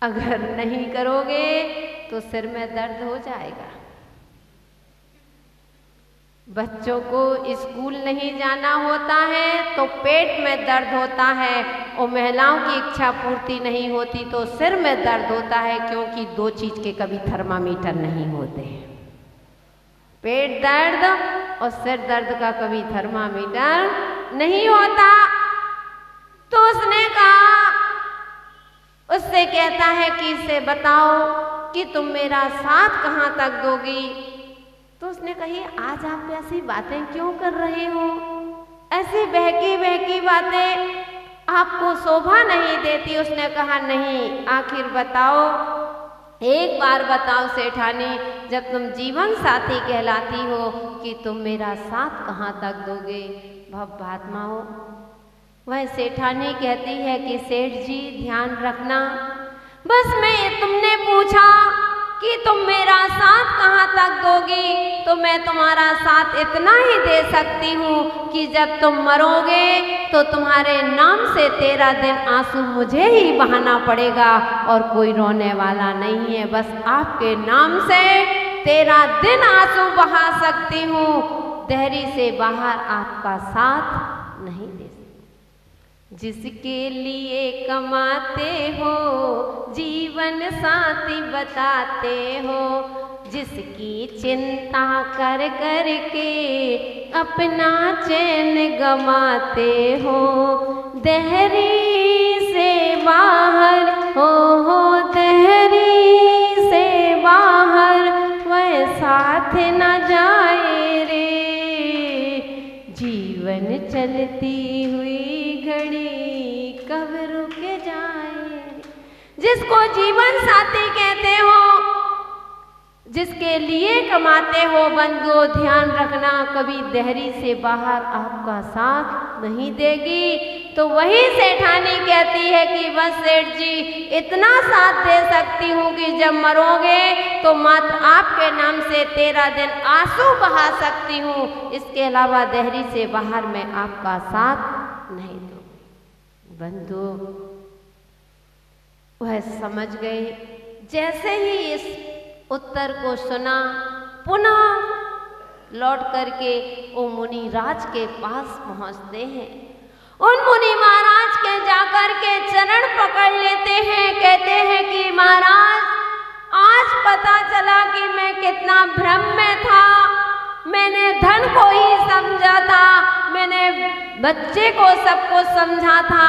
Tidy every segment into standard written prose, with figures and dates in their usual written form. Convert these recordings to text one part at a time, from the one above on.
अगर नहीं करोगे तो सिर में दर्द हो जाएगा। बच्चों को स्कूल नहीं जाना होता है तो पेट में दर्द होता है, और महिलाओं की इच्छा पूर्ति नहीं होती तो सिर में दर्द होता है, क्योंकि दो चीज के कभी थर्मामीटर नहीं होते। पेट दर्द और सिर दर्द का कभी थर्मामीटर नहीं होता। तो उसने कहा, उससे कहता है कि इसे बताओ कि तुम मेरा साथ कहाँ तक दोगी। तो उसने कही, आज आप ऐसी बातें क्यों कर रहे हो? ऐसी बहकी बहकी बातें आपको शोभा नहीं देती। उसने कहा, नहीं, आखिर बताओ, एक बार बताओ सेठानी, जब तुम जीवन साथी कहलाती हो कि तुम मेरा साथ कहाँ तक दोगे? महात्माओं, वह सेठानी कहती है कि सेठ जी ध्यान रखना, बस मैं तुमने पूछा कि तुम मेरा साथ कहाँ तक दोगी, तो मैं तुम्हारा साथ इतना ही दे सकती हूँ कि जब तुम मरोगे तो तुम्हारे नाम से 13 दिन आंसू मुझे ही बहाना पड़ेगा, और कोई रोने वाला नहीं है। बस आपके नाम से 13 दिन आंसू बहा सकती हूँ, देहरी से बाहर आपका साथ नहीं दे सकती। जिसके लिए कमाते हो जीवन साथी बताते हो, जिसकी चिंता कर कर के अपना चैन गमाते हो, देहरी से बाहर हो देहरी से बाहर वह साथ न जाए रे, जीवन चलती हुई घड़ी कब रुक जाए। जिसको जीवन साथी कहते हो, जिसके लिए कमाते हो बंधुओं, ध्यान रखना कभी देहरी से बाहर आपका साथ नहीं देगी। तो वही सेठानी कहती है कि बस सेठ जी इतना साथ दे सकती हूँ कि जब मरोगे तो मात्र आपके नाम से 13 दिन आंसू बहा सकती हूँ, इसके अलावा देहरी से बाहर मैं आपका साथ नहीं दूँ। बंधु वह समझ गए। जैसे ही इस उत्तर को सुना, पुनः लौट करके वो मुनिराज के पास पहुंचते हैं। उन मुनि महाराज के जाकर के चरण पकड़ लेते हैं, कहते हैं कि महाराज आज पता चला कि मैं कितना भ्रम में था। मैंने धन को ही समझा था, मैंने बच्चे को सबको समझा था,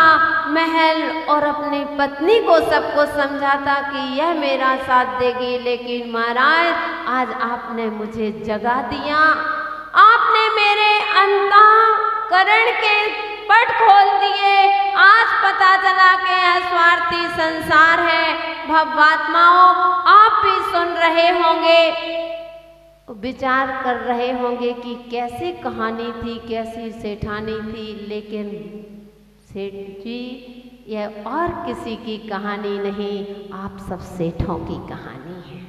महल और अपनी पत्नी को सबको समझा था कि यह मेरा साथ देगी, लेकिन महाराज आज आपने मुझे जगा दिया, आपने मेरे अंतःकरण के पट खोल दिए। आज पता चला कि यह स्वार्थी संसार है। भवात्माओं, आप भी सुन रहे होंगे, विचार कर रहे होंगे कि कैसी कहानी थी, कैसी सेठानी थी, लेकिन सेठ जी यह और किसी की कहानी नहीं, आप सब सेठों की कहानी है,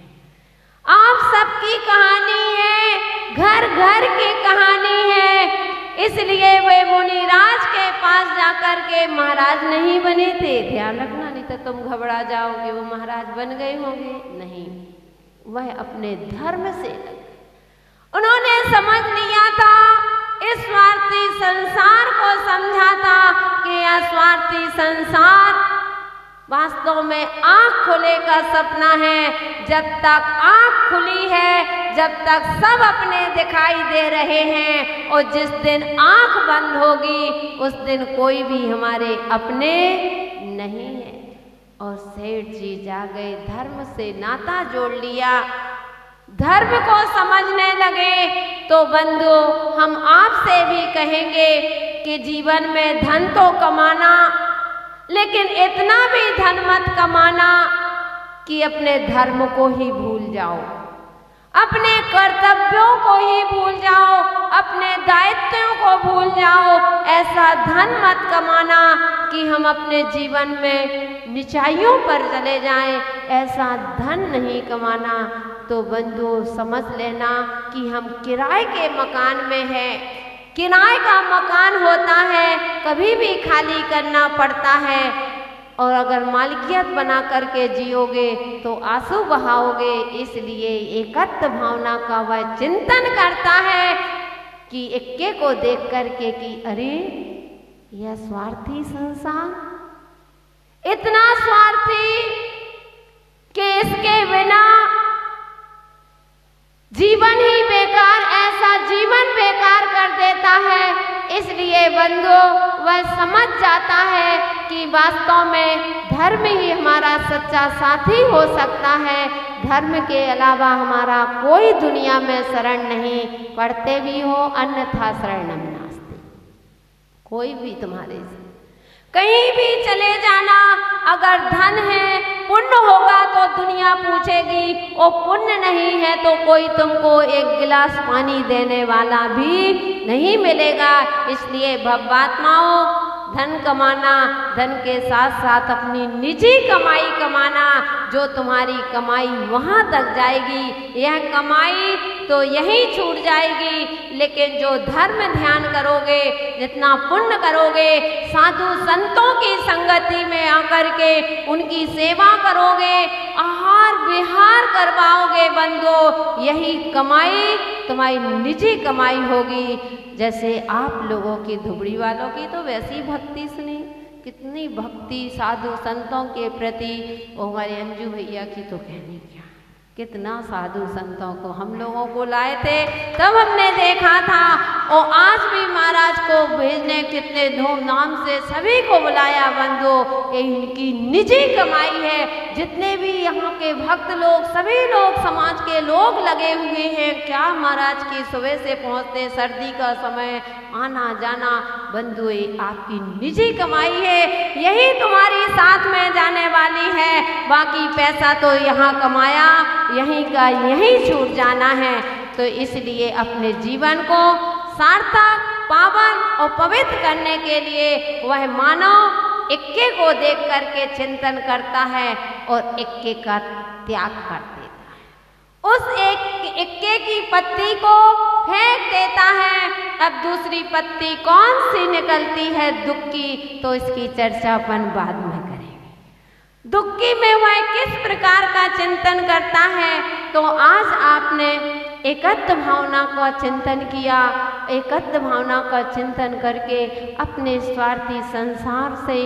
आप सबकी कहानी है, घर घर की कहानी है। इसलिए वे मुनिराज के पास जाकर के महाराज नहीं बने थे। ध्यान रखना, नहीं तो तुम घबरा जाओगे वो महाराज बन गए होंगे। नहीं, वह अपने धर्म से लगे। उन्होंने समझ लिया था, इस स्वार्थी संसार को समझा था कि यह स्वार्थी संसार वास्तव में आँख खुले का सपना है। जब तक आँख खुली है, जब तक सब अपने दिखाई दे रहे हैं, और जिस दिन आँख बंद होगी उस दिन कोई भी हमारे अपने नहीं है। और सेठ जी जागे, धर्म से नाता जोड़ लिया, धर्म को समझने लगे। तो बंधु, हम आपसे भी कहेंगे कि जीवन में धन तो कमाना, लेकिन इतना भी धन मत कमाना कि अपने धर्म को ही भूल जाओ, अपने कर्तव्यों को ही भूल जाओ, अपने दायित्वों को भूल जाओ। ऐसा धन मत कमाना कि हम अपने जीवन में निचाइयों पर चले जाएं, ऐसा धन नहीं कमाना। तो बंधु समझ लेना कि हम किराए के मकान में हैं। किराए का मकान होता है, कभी भी खाली करना पड़ता है। और अगर मालिकियत बना करके जियोगे तो आंसू बहाओगे। इसलिए एकत्व भावना का वह चिंतन करता है कि इक्के को देख करके कि अरे यह स्वार्थी संसार, इतना स्वार्थी कि इसके बिना जीवन ही बेकार, ऐसा जीवन बेकार कर देता है। इसलिए बंधु वह समझ जाता है कि वास्तव में धर्म ही हमारा सच्चा साथी हो सकता है। धर्म के अलावा हमारा कोई दुनिया में शरण नहीं। पढ़ते भी हो अन्यथा शरणम नास्ति। कोई भी तुम्हारे कहीं भी चले जाना, अगर धन है पुण्य होगा तो दुनिया पूछेगी, और पुण्य नहीं है तो कोई तुमको एक गिलास पानी देने वाला भी नहीं मिलेगा। इसलिए भव्यात्माओं, धन कमाना, धन के साथ साथ अपनी निजी कमाई कमाना, जो तुम्हारी कमाई वहाँ तक जाएगी, यह कमाई तो यहीं छूट जाएगी। लेकिन जो धर्म ध्यान करोगे, जितना पुण्य करोगे, साधु संतों की संगति में आकर के उनकी सेवा करोगे, आहार विहार करवाओगे बंधु, यही कमाई तुम्हारी निजी कमाई होगी। जैसे आप लोगों की धुबड़ी वालों की तो वैसी भक्ति सुनी, कितनी भक्ति साधु संतों के प्रति। वो हमारे अंजू भैया की तो कहने क्या, कितना साधु संतों को हम लोगों को लाए थे, तब हमने देखा था। और आज भी महाराज को भेजने कितने धूमधाम से सभी को बुलाया बंधु। ये इनकी निजी कमाई है। जितने भी यहाँ के भक्त लोग, सभी लोग, समाज के लोग लगे हुए हैं। क्या महाराज की सुबह से पहुँचते, सर्दी का समय आना जाना, बंधु ये आपकी निजी कमाई है। यही तुम्हारी साथ में जाने वाली है। बाकी पैसा तो यहाँ कमाया, यहीं का यहीं छूट जाना है। तो इसलिए अपने जीवन को सार्थक, पावन और पवित्र करने के लिए वह मानव इक्के को देख करके चिंतन करता है और इक्के का त्याग कर देता है। उस एक इक्के की पत्ती को फेंक देता है। अब दूसरी पत्ती कौन सी निकलती है दुख की, तो इसकी चर्चा अपन बाद में करेंगे। दुखी में वह किस प्रकार का चिंतन करता है, तो आज आपने एकत्व भावना का चिंतन किया। एकत्व भावना का चिंतन करके अपने स्वार्थी संसार से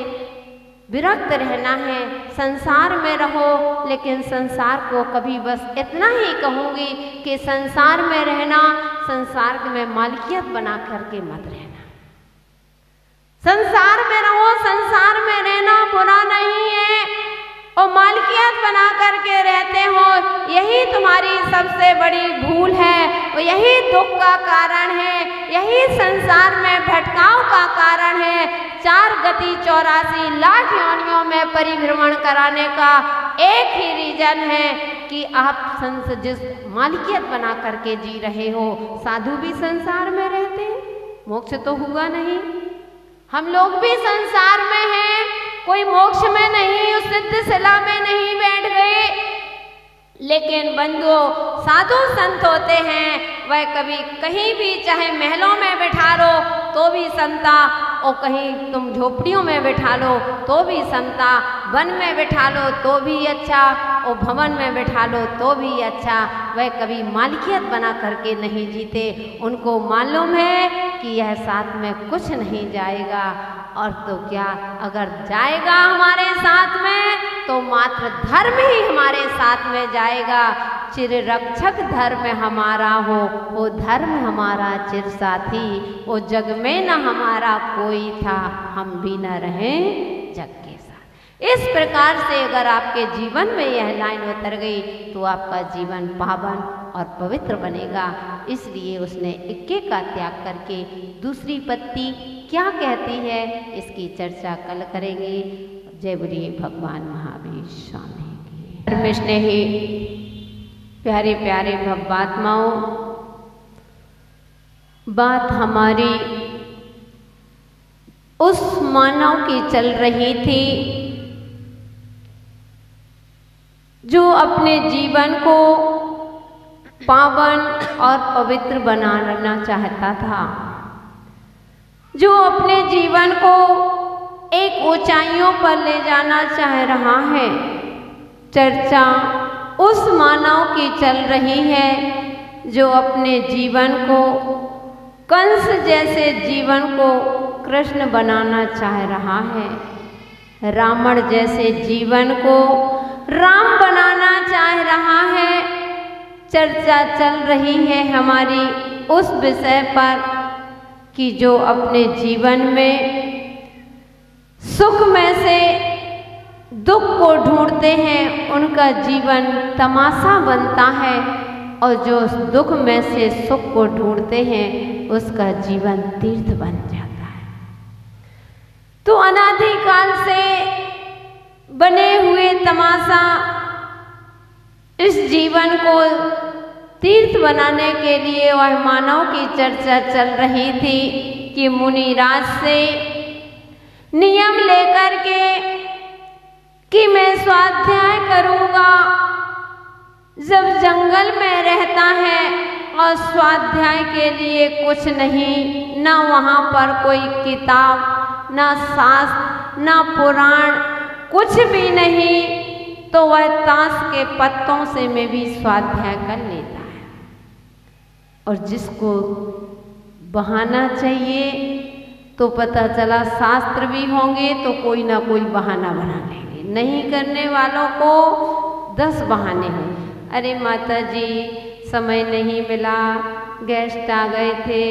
विरक्त रहना है। संसार में रहो, लेकिन संसार को कभी बस इतना ही कहूँगी कि संसार में रहना, संसार में मालिकियत बना करके मत रहना। संसार में रहो, संसार में रहना बुरा नहीं है, और मालिकियत बना करके रहते हो, यही तुम्हारी सबसे बड़ी भूल है और यही दुख का कारण है, यही संसार में भटकाव का कारण है। 4 गति 84 लाख योनियों में परिभ्रमण कराने का एक ही रीजन है कि आप जिस मालिकियत बना करके जी रहे हो। साधु भी संसार में रहते हैं, मोक्ष तो हुआ नहीं। हम लोग भी संसार में हैं, कोई मोक्ष में नहीं, उस सिद्ध शिला में नहीं बैठ गए। लेकिन बंधुओं, साधु संत होते हैं, वह कभी कहीं भी, चाहे महलों में बैठा लो तो भी समता, और कहीं तुम झोपड़ियों में बैठा लो तो भी समता, वन में बैठा लो तो भी अच्छा, और भवन में बैठा लो तो भी अच्छा। वह कभी मालिकियत बना करके नहीं जीते। उनको मालूम है कि यह साथ में कुछ नहीं जाएगा, और तो क्या, अगर जाएगा हमारे साथ में तो मात्र धर्म ही हमारे साथ में जाएगा। चिर रक्षक धर्म हमारा हो, वो धर्म हमारा चिर साथी। वो जग में न हमारा कोई था, हम भी न रहें जग के साथ। इस प्रकार से अगर आपके जीवन में यह लाइन उतर गई तो आपका जीवन पावन और पवित्र बनेगा। इसलिए उसने इक्के का त्याग करके दूसरी पत्ती क्या कहती है, इसकी चर्चा कल करेंगे। जय बोलिए भगवान महावीर स्वामी की। धर्म स्नेही प्यारे प्यारे भव्यात्माओं, बात हमारी उस मानव की चल रही थी जो अपने जीवन को पावन और पवित्र बनाना चाहता था, जो अपने जीवन को एक ऊंचाइयों पर ले जाना चाह रहा है। चर्चा उस मानव की चल रही है जो अपने जीवन को, कंस जैसे जीवन को कृष्ण बनाना चाह रहा है, रावण जैसे जीवन को राम बनाना चाह रहा है। चर्चा चल रही है हमारी उस विषय पर कि जो अपने जीवन में सुख में से दुख को ढूंढते हैं उनका जीवन तमाशा बनता है, और जो दुख में से सुख को ढूंढते हैं उसका जीवन तीर्थ बन जाता है। तो अनादिकाल से बने हुए तमाशा इस जीवन को तीर्थ बनाने के लिए वह मानव की चर्चा चल रही थी कि मुनिराज से नियम लेकर के कि मैं स्वाध्याय करूंगा। जब जंगल में रहता है और स्वाध्याय के लिए कुछ नहीं, ना वहाँ पर कोई किताब, ना शास्त्र, ना पुराण, कुछ भी नहीं, तो वह ताश के पत्तों से में भी स्वाध्याय कर लेता है। और जिसको बहाना चाहिए तो पता चला शास्त्र भी होंगे तो कोई ना कोई बहाना बना लेंगे, नहीं करने वालों को 10 बहाने होंगे। अरे माता जी समय नहीं मिला, गेस्ट आ गए थे,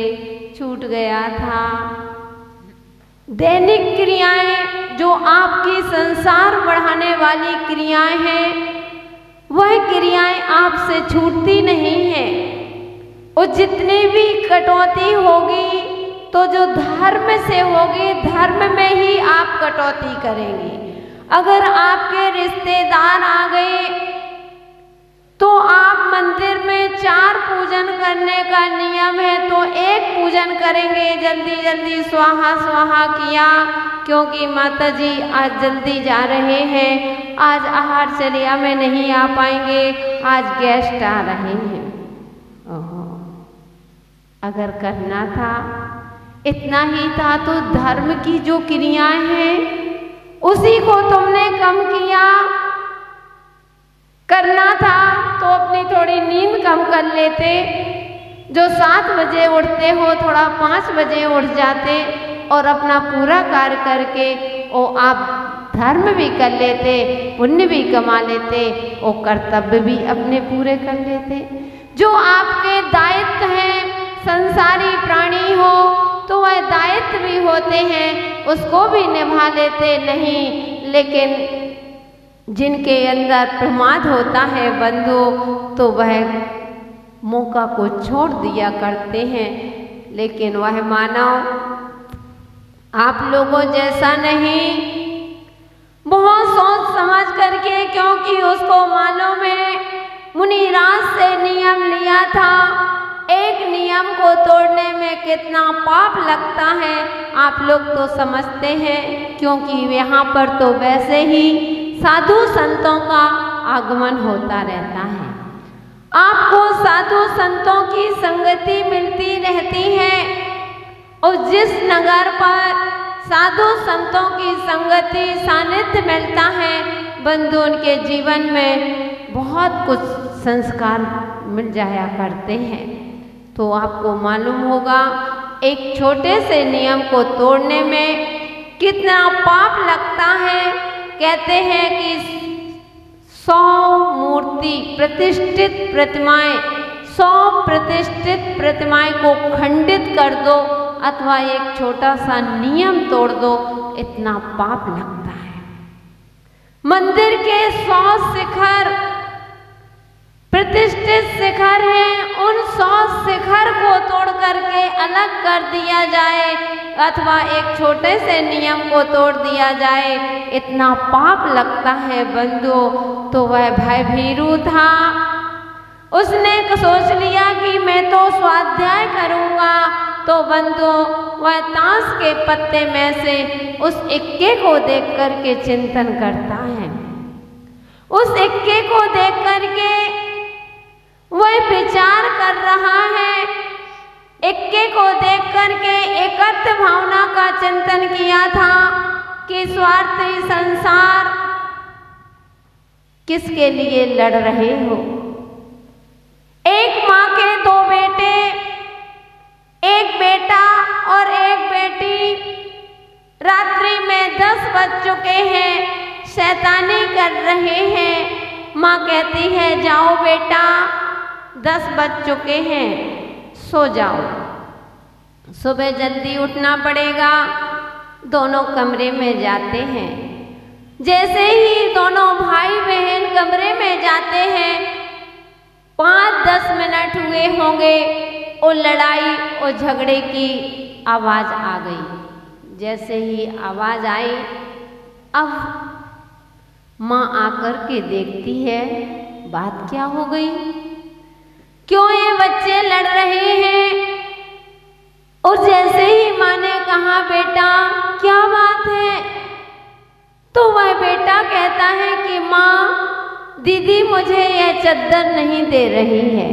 छूट गया था। दैनिक क्रियाएं जो आपकी संसार बढ़ाने वाली क्रियाएं हैं, वह क्रियाएं आपसे छूटती नहीं हैं। और जितनी भी कटौती होगी तो जो धर्म से होगी, धर्म में ही आप कटौती करेंगे। अगर आपके रिश्तेदार आ गए तो आप मंदिर में 4 पूजन करने का नियम है तो 1 पूजन करेंगे, जल्दी जल्दी स्वाहा स्वाहा किया, क्योंकि माता जी आज जल्दी जा रहे हैं, आज आहार चर्या में नहीं आ पाएंगे, आज गेस्ट आ रहे हैं। ओहो, अगर करना था, इतना ही था तो धर्म की जो क्रियाएं हैं उसी को तुमने कम किया। करना था तो अपनी थोड़ी नींद कम कर लेते, जो 7 बजे उठते हो थोड़ा 5 बजे उठ जाते और अपना पूरा कार्य करके और आप धर्म भी कर लेते, पुण्य भी कमा लेते और कर्तव्य भी अपने पूरे कर लेते। जो आपके दायित्व हैं, संसारी प्राणी हो तो वह दायित्व भी होते हैं, उसको भी निभा लेते नहीं। लेकिन जिनके अंदर प्रमाद होता है बंधु, तो वह मौका को छोड़ दिया करते हैं। लेकिन वह मानव आप लोगों जैसा नहीं, बहुत सोच समझ करके, क्योंकि उसको मालूम है मुनिराज से नियम लिया था, एक नियम को तोड़ने में कितना पाप लगता है आप लोग तो समझते हैं, क्योंकि यहाँ पर तो वैसे ही साधु संतों का आगमन होता रहता है। आपको साधु संतों की संगति मिलती रहती है, और जिस नगर पर साधु संतों की संगति सानिध्य मिलता है बंधु, उनके जीवन में बहुत कुछ संस्कार मिल जाया करते हैं। तो आपको मालूम होगा एक छोटे से नियम को तोड़ने में कितना पाप लगता है। कहते हैं कि 100 मूर्ति प्रतिष्ठित प्रतिमाएं, 100 प्रतिष्ठित प्रतिमाएं को खंडित कर दो अथवा एक छोटा सा नियम तोड़ दो, इतना पाप लगता है। मंदिर के 100 शिखर प्रतिष्ठित शिखर हैं, उन 100 शिखर को तोड़ करके अलग कर दिया जाए अथवा एक छोटे से नियम को तोड़ दिया जाए, इतना पाप लगता है बंधु। तो वह भयभीरू था, उसने सोच लिया कि मैं तो स्वाध्याय करूंगा। तो बंधु वह ताश के पत्ते में से उस इक्के को देख करके चिंतन करता है। उस इक्के को देख करके वह विचार कर रहा है। इक्के को देख करके एकत्व भावना का चिंतन किया था कि स्वार्थी संसार किसके लिए लड़ रहे हो। एक माँ के दो बेटे, एक बेटा और एक बेटी, रात्रि में 10 बज चुके हैं, शैतानी कर रहे हैं। माँ कहती है जाओ बेटा 10 बज चुके हैं, सो जाओ, सुबह जल्दी उठना पड़ेगा। दोनों कमरे में जाते हैं। जैसे ही दोनों भाई बहन कमरे में जाते हैं, 5-10 मिनट हुए होंगे और लड़ाई और झगड़े की आवाज़ आ गई। जैसे ही आवाज़ आई, अब माँ आकर के देखती है बात क्या हो गई, क्यों ये बच्चे लड़ रहे हैं। और जैसे ही माँ ने कहा बेटा क्या बात है, तो वह बेटा कहता है कि माँ दीदी मुझे यह चादर नहीं दे रही है।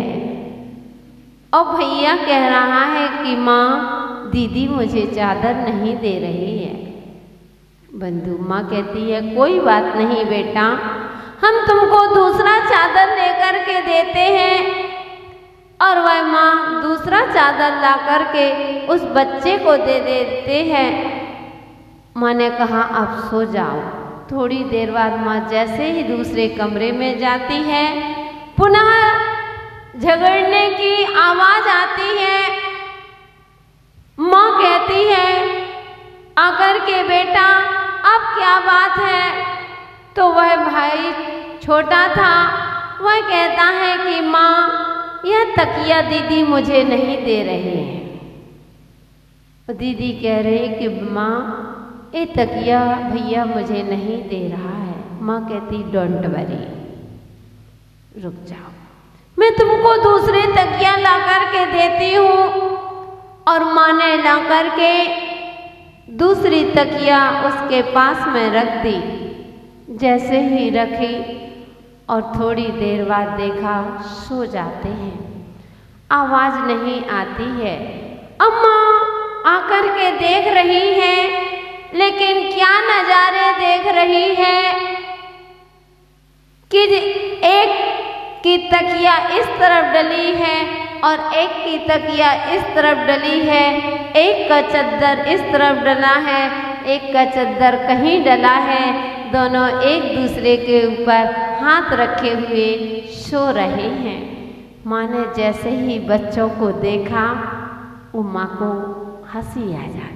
और भैया कह रहा है कि माँ दीदी मुझे चादर नहीं दे रही है। बंधु माँ कहती है कोई बात नहीं बेटा, हम तुमको दूसरा चादर लेकर के देते हैं। और वह माँ दूसरा चादर ला करके उस बच्चे को दे देते हैं। माँ ने कहा अब सो जाओ। थोड़ी देर बाद माँ जैसे ही दूसरे कमरे में जाती है, पुनः झगड़ने की आवाज़ आती है। माँ कहती है आकर के बेटा अब क्या बात है। तो वह भाई छोटा था, वह कहता है कि माँ यह तकिया दीदी मुझे नहीं दे रही है। दीदी कह रही कि माँ ये तकिया भैया मुझे नहीं दे रहा है। माँ कहती डोंट वरी, रुक जाओ, मैं तुमको दूसरे तकिया ला कर के देती हूँ। और माँ ने ला कर के दूसरी तकिया उसके पास में रख दी। जैसे ही रखी और थोड़ी देर बाद देखा सो जाते हैं, आवाज़ नहीं आती है। अम्मा आकर के देख रही है, लेकिन क्या नज़ारे देख रही है कि एक की तकिया इस तरफ डली है और एक की तकिया इस तरफ डली है। एक का चद्दर इस तरफ डला है, एक का चद्दर कहीं डला है। दोनों एक दूसरे के ऊपर हाथ रखे हुए सो रहे हैं। माँ ने जैसे ही बच्चों को देखा, वो माँ को हंसी आ जाती।